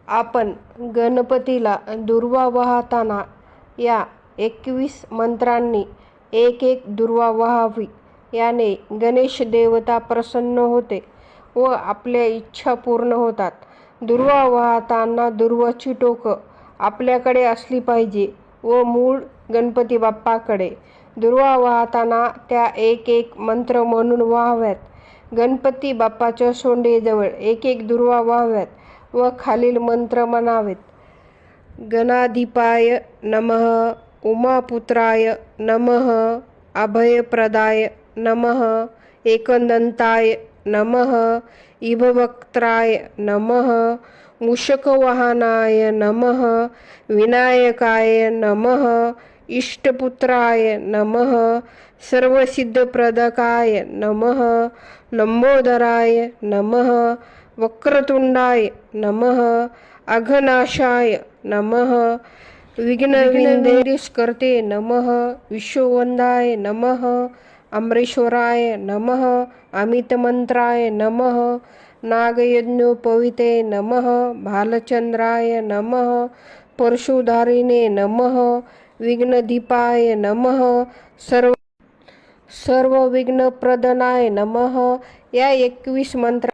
आपण गणपतीला दुर्वा वाहताना या 21 मंत्रांनी एक एक दुर्वा वाहावी. याने गणेश देवता प्रसन्न होते व आपल्या इच्छा पूर्ण होतात. दुर्वा वाहताना दुर्वाची टोकं आपल्याकडे असली पाहिजे व मूळ गणपती बाप्पाकडे. दुर्वा वाहताना त्या एक एक मंत्र म्हणून वाहाव्यात. गणपती बाप्पाच्या सोंडेजवळ एक एक दुर्वा वाहाव्यात व खालील मंत्र म्हणावेत. गणाधिपाय नमः, उमापुत्राय नमः, अभयप्रदाय नमः, एकदंताय नमः, इभवक्त्राय नमः, मूषकवाहनाय नमः, विनायकाय नमः, इष्टपुत्राय नमः, सर्वसिद्धप्रदकाय नमः, लंबोदराय नमः, वक्रतुंडाय नमः, अघनाशाय नमः, विघ्नविघ्नेशकर्ते नमः, विश्ववंदाय नमः, अमरेश्वराय नमः, अमितमंत्राय नमः, नागयज्ञोपवीते नमः, भालचंद्राय नमः, परशुधारिणे नमः, विघ्नदीपाय नमः, सर्व विघ्नप्रदनाय नमः. या 21 मंत्र